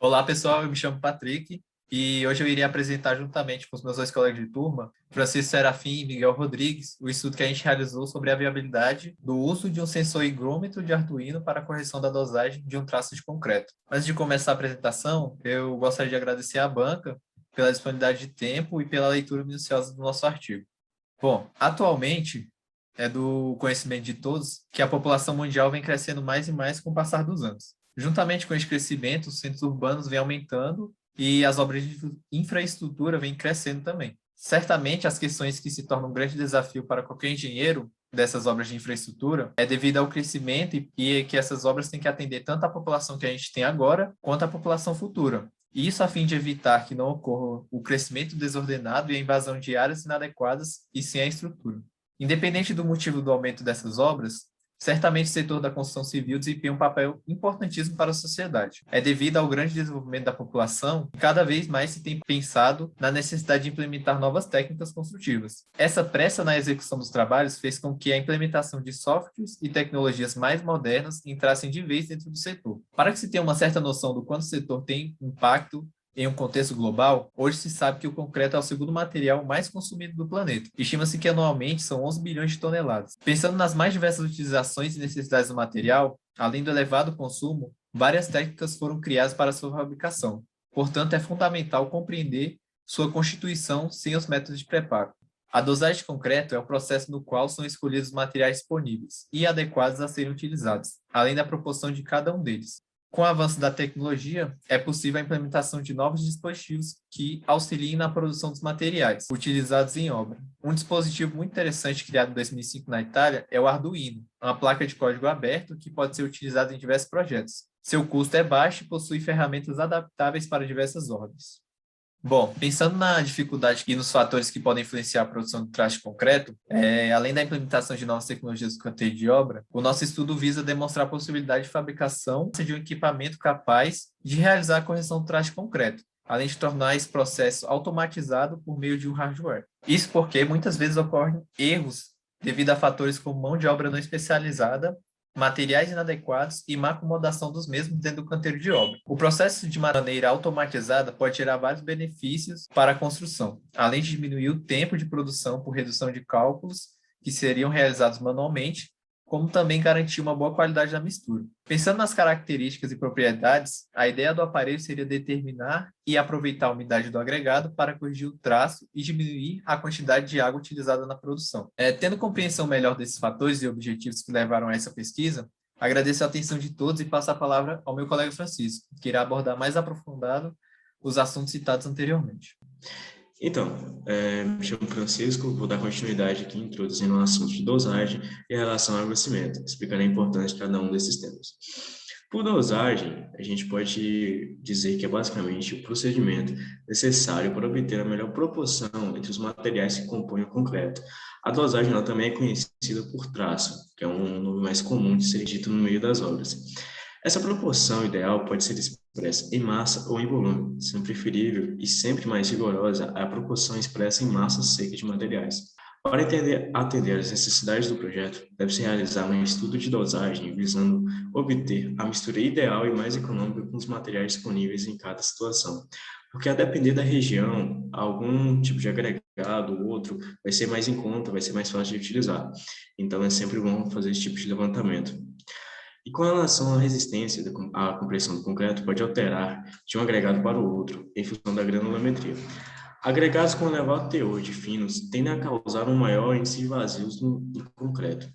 Olá, pessoal, eu me chamo Patrick e hoje eu iria apresentar juntamente com os meus dois colegas de turma, Francisco Serafim e Miguel Rodrigues, o estudo que a gente realizou sobre a viabilidade do uso de um sensor higrômetro de Arduino para a correção da dosagem de um traço de concreto. Antes de começar a apresentação, eu gostaria de agradecer à banca pela disponibilidade de tempo e pela leitura minuciosa do nosso artigo. Bom, atualmente é do conhecimento de todos que a população mundial vem crescendo mais e mais com o passar dos anos. Juntamente com esse crescimento, os centros urbanos vêm aumentando e as obras de infraestrutura vêm crescendo também. Certamente, as questões que se tornam um grande desafio para qualquer engenheiro dessas obras de infraestrutura é devido ao crescimento e que essas obras têm que atender tanto a população que a gente tem agora quanto a população futura. E isso a fim de evitar que não ocorra o crescimento desordenado e a invasão de áreas inadequadas e sem a estrutura. Independente do motivo do aumento dessas obras, certamente o setor da construção civil desempenha um papel importantíssimo para a sociedade. É devido ao grande desenvolvimento da população que cada vez mais se tem pensado na necessidade de implementar novas técnicas construtivas. Essa pressa na execução dos trabalhos fez com que a implementação de softwares e tecnologias mais modernas entrassem de vez dentro do setor. Para que se tenha uma certa noção do quanto o setor tem impacto em um contexto global, hoje se sabe que o concreto é o segundo material mais consumido do planeta. Estima-se que anualmente são 11 bilhões de toneladas. Pensando nas mais diversas utilizações e necessidades do material, além do elevado consumo, várias técnicas foram criadas para sua fabricação. Portanto, é fundamental compreender sua constituição sem os métodos de preparo. A dosagem de concreto é o processo no qual são escolhidos os materiais disponíveis e adequados a serem utilizados, além da proporção de cada um deles. Com o avanço da tecnologia, é possível a implementação de novos dispositivos que auxiliem na produção dos materiais utilizados em obra. Um dispositivo muito interessante criado em 2005 na Itália é o Arduino, uma placa de código aberto que pode ser utilizada em diversos projetos. Seu custo é baixo e possui ferramentas adaptáveis para diversas ordens. Bom, pensando na dificuldade e nos fatores que podem influenciar a produção de traste concreto, além da implementação de novas tecnologias do canteiro de obra, o nosso estudo visa demonstrar a possibilidade de fabricação de um equipamento capaz de realizar a correção do traste concreto, além de tornar esse processo automatizado por meio de um hardware. Isso porque muitas vezes ocorrem erros devido a fatores como mão de obra não especializada, materiais inadequados e má acomodação dos mesmos dentro do canteiro de obra. O processo de maneira automatizada pode gerar vários benefícios para a construção, além de diminuir o tempo de produção por redução de cálculos que seriam realizados manualmente, como também garantir uma boa qualidade da mistura. Pensando nas características e propriedades, a ideia do aparelho seria determinar e aproveitar a umidade do agregado para corrigir o traço e diminuir a quantidade de água utilizada na produção. Tendo compreensão melhor desses fatores e objetivos que levaram a essa pesquisa, agradeço a atenção de todos e passo a palavra ao meu colega Francisco, que irá abordar mais aprofundado os assuntos citados anteriormente. Então, me chamo Francisco, vou dar continuidade aqui introduzindo o assunto de dosagem e relação ao aquecimento, explicando a importância de cada um desses temas. Por dosagem, a gente pode dizer que é basicamente o procedimento necessário para obter a melhor proporção entre os materiais que compõem o concreto. A dosagem ela também é conhecida por traço, que é um nome mais comum de ser dito no meio das obras. Essa proporção ideal pode ser expressa em massa ou em volume, sendo preferível e sempre mais rigorosa a proporção expressa em massa seca de materiais. Para atender às necessidades do projeto, deve-se realizar um estudo de dosagem visando obter a mistura ideal e mais econômica com os materiais disponíveis em cada situação. Porque a depender da região, algum tipo de agregado ou outro vai ser mais em conta, vai ser mais fácil de utilizar. Então é sempre bom fazer esse tipo de levantamento. E com relação à resistência, a compressão do concreto pode alterar de um agregado para o outro, em função da granulometria. Agregados com elevado teor de finos tendem a causar um maior índice de vazios no concreto.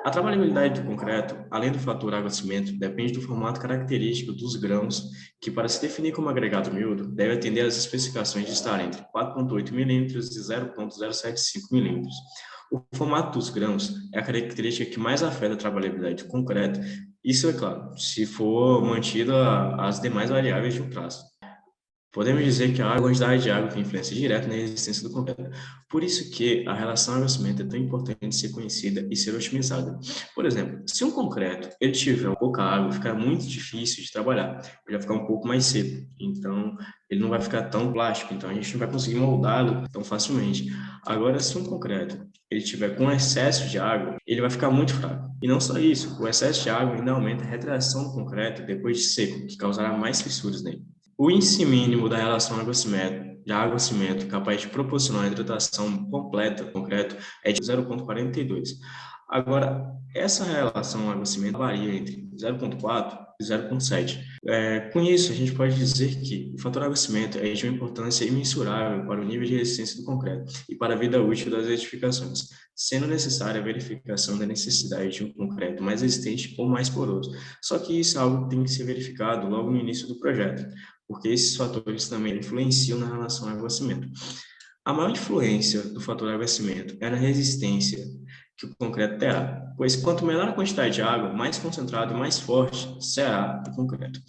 A trabalhabilidade do concreto, além do fator água-cimento, depende do formato característico dos grãos, que para se definir como agregado miúdo, deve atender às especificações de estar entre 4,8 mm e 0,075 mm. O formato dos grãos é a característica que mais afeta a trabalhabilidade do concreto, isso é claro, se for mantida as demais variáveis de um traço. Podemos dizer que a quantidade de água tem influência direta na resistência do concreto. Por isso que a relação água-cimento é tão importante ser conhecida e ser otimizada. Por exemplo, se um concreto ele tiver pouca água, fica muito difícil de trabalhar. Ele vai ficar um pouco mais seco. Então, ele não vai ficar tão plástico. Então, a gente não vai conseguir moldá-lo tão facilmente. Agora, se um concreto ele tiver com excesso de água, ele vai ficar muito fraco. E não só isso, o excesso de água ainda aumenta a retração do concreto depois de seco, que causará mais fissuras nele. O índice mínimo da relação água-cimento capaz de proporcionar a hidratação completa do concreto é de 0,42. Agora, essa relação água-cimento varia entre 0,4 e 0,7. Com isso, a gente pode dizer que o fator água-cimento é de uma importância imensurável para o nível de resistência do concreto e para a vida útil das edificações, sendo necessária a verificação da necessidade de um concreto mais resistente ou mais poroso. Só que isso é algo que tem que ser verificado logo no início do projeto, porque esses fatores também influenciam na relação água-cimento. A maior influência do fator água-cimento é na resistência que o concreto terá, pois quanto menor a quantidade de água, mais concentrado e mais forte será o concreto.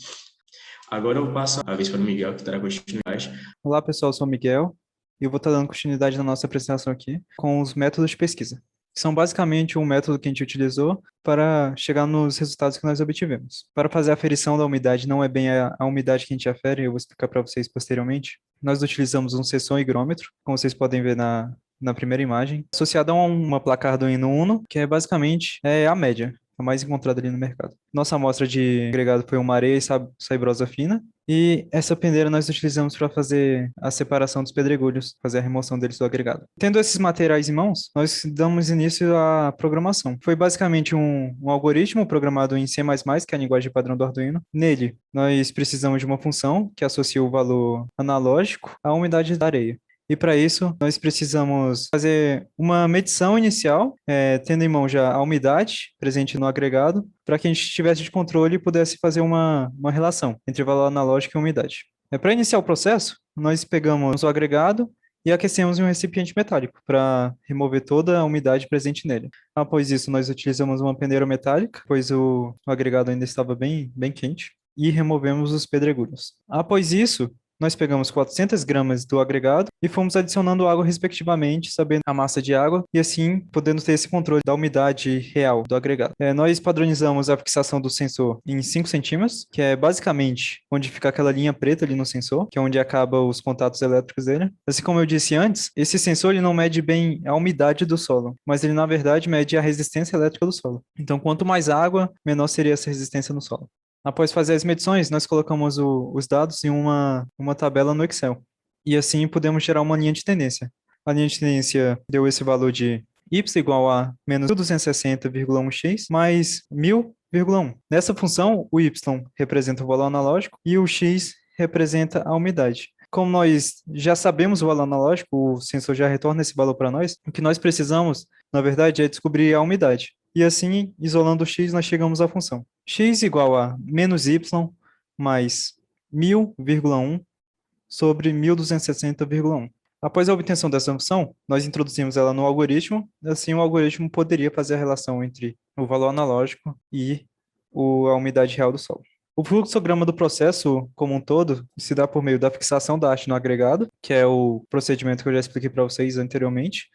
Agora eu passo a vez para o Miguel, que dará continuidade. Olá, pessoal, eu sou o Miguel e eu vou estar dando continuidade na nossa apresentação aqui com os métodos de pesquisa, que são basicamente um método que a gente utilizou para chegar nos resultados que nós obtivemos. Para fazer a aferição da umidade, não é bem a umidade que a gente afere, eu vou explicar para vocês posteriormente. Nós utilizamos um sensor higrômetro, como vocês podem ver na primeira imagem, associado a uma placa Arduino Uno, que é basicamente a média, a mais encontrada ali no mercado. Nossa amostra de agregado foi uma areia sabrosa fina, e essa peneira nós utilizamos para fazer a separação dos pedregulhos, fazer a remoção deles do agregado. Tendo esses materiais em mãos, nós damos início à programação. Foi basicamente um algoritmo programado em C++, que é a linguagem padrão do Arduino. Nele, nós precisamos de uma função que associa o valor analógico à umidade da areia. E para isso, nós precisamos fazer uma medição inicial, tendo em mão já a umidade presente no agregado, para que a gente tivesse de controle e pudesse fazer uma relação entre valor analógico e umidade. Para iniciar o processo, nós pegamos o agregado e aquecemos em um recipiente metálico para remover toda a umidade presente nele. Após isso, nós utilizamos uma peneira metálica, pois o agregado ainda estava bem quente, e removemos os pedregulhos. Após isso, nós pegamos 400 gramas do agregado e fomos adicionando água respectivamente, sabendo a massa de água e assim podendo ter esse controle da umidade real do agregado. Nós padronizamos a fixação do sensor em 5 centímetros, que é basicamente onde fica aquela linha preta ali no sensor, que é onde acaba os contatos elétricos dele. Assim como eu disse antes, esse sensor ele não mede bem a umidade do solo, mas ele na verdade mede a resistência elétrica do solo. Então, quanto mais água, menor seria essa resistência no solo. Após fazer as medições, nós colocamos os dados em uma tabela no Excel. E assim podemos gerar uma linha de tendência. A linha de tendência deu esse valor de y igual a menos 1260,1x mais 1000,1. Nessa função, o y representa o valor analógico e o x representa a umidade. Como nós já sabemos o valor analógico, o sensor já retorna esse valor para nós, o que nós precisamos, na verdade, é descobrir a umidade. E assim, isolando o x, nós chegamos à função x igual a menos y mais 1000,1 sobre 1260,1. Após a obtenção dessa função, nós introduzimos ela no algoritmo, assim o algoritmo poderia fazer a relação entre o valor analógico e a umidade real do solo. O fluxograma do processo como um todo se dá por meio da fixação da haste no agregado, que é o procedimento que eu já expliquei para vocês anteriormente.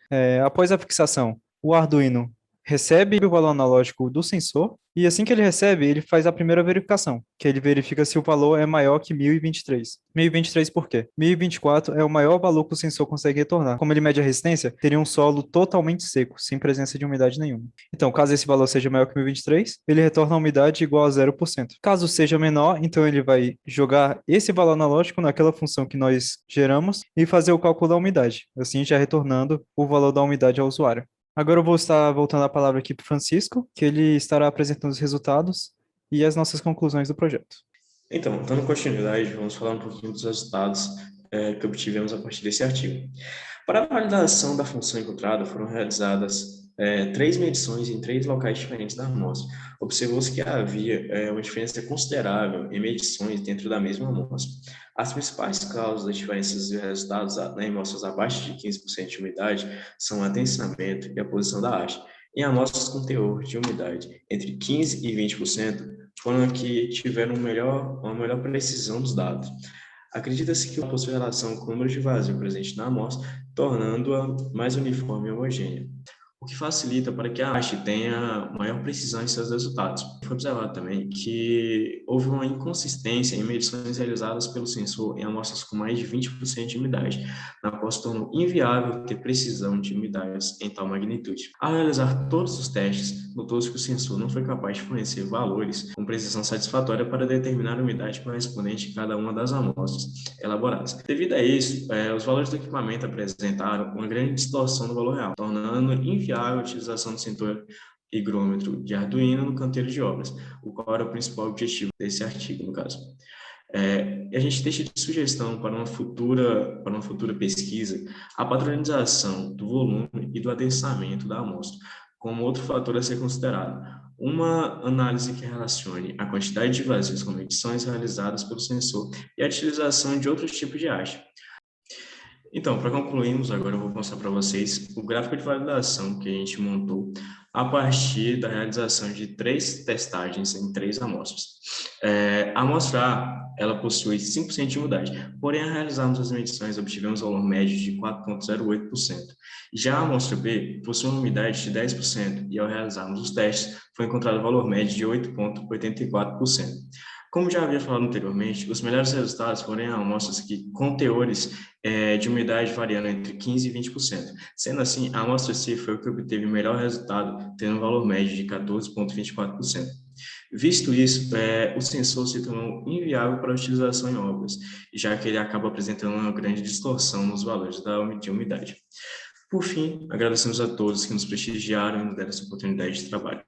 Após a fixação, o Arduino recebe o valor analógico do sensor e assim que ele recebe, ele faz a primeira verificação, que ele verifica se o valor é maior que 1023. 1023 por quê? 1024 é o maior valor que o sensor consegue retornar. Como ele mede a resistência, teria um solo totalmente seco, sem presença de umidade nenhuma. Então, caso esse valor seja maior que 1023, ele retorna a umidade igual a 0%. Caso seja menor, então ele vai jogar esse valor analógico naquela função que nós geramos e fazer o cálculo da umidade, assim já retornando o valor da umidade ao usuário. Agora eu vou estar voltando a palavra aqui para o Francisco, que ele estará apresentando os resultados e as nossas conclusões do projeto. Então, dando continuidade, vamos falar um pouquinho dos resultados que obtivemos a partir desse artigo. Para a validação da função encontrada, foram realizadas 3 medições em 3 locais diferentes da amostra. Observou-se que havia uma diferença considerável em medições dentro da mesma amostra. As principais causas das diferenças de resultados em amostras abaixo de 15% de umidade são o adensamento e a posição da haste. Em amostras com teor de umidade entre 15% e 20%, foram as que tiveram uma melhor precisão dos dados. Acredita-se que possui relação com o número de vazio presente na amostra, tornando-a mais uniforme e homogênea. o que facilita para que a haste tenha maior precisão em seus resultados. Foi observado também que houve uma inconsistência em medições realizadas pelo sensor em amostras com mais de 20% de umidade, na qual se tornou inviável ter precisão de umidades em tal magnitude. Ao realizar todos os testes, notou-se que o sensor não foi capaz de fornecer valores com precisão satisfatória para determinar a umidade correspondente em cada uma das amostras elaboradas. Devido a isso, os valores do equipamento apresentaram uma grande distorção do valor real, tornando inviável a utilização do sensor higrômetro de Arduino no canteiro de obras, o qual era o principal objetivo desse artigo, no caso. E a gente deixa de sugestão para uma futura pesquisa a padronização do volume e do adensamento da amostra, como outro fator a ser considerado. Uma análise que relacione a quantidade de vazios com medições realizadas pelo sensor e a utilização de outros tipos de haste. Então, para concluirmos, agora eu vou mostrar para vocês o gráfico de validação que a gente montou a partir da realização de 3 testagens em 3 amostras. A amostra A, ela possui 5% de umidade, porém, ao realizarmos as medições, obtivemos um valor médio de 4,08%. Já a amostra B possui uma umidade de 10%, e ao realizarmos os testes, foi encontrado o valor médio de 8,84%. Como já havia falado anteriormente, os melhores resultados foram em amostras com teores de umidade variando entre 15% e 20%. Sendo assim, a amostra C foi o que obteve o melhor resultado, tendo um valor médio de 14,24%. Visto isso, o sensor se tornou inviável para a utilização em obras, já que ele acaba apresentando uma grande distorção nos valores de umidade. Por fim, agradecemos a todos que nos prestigiaram e nos deram essa oportunidade de trabalho.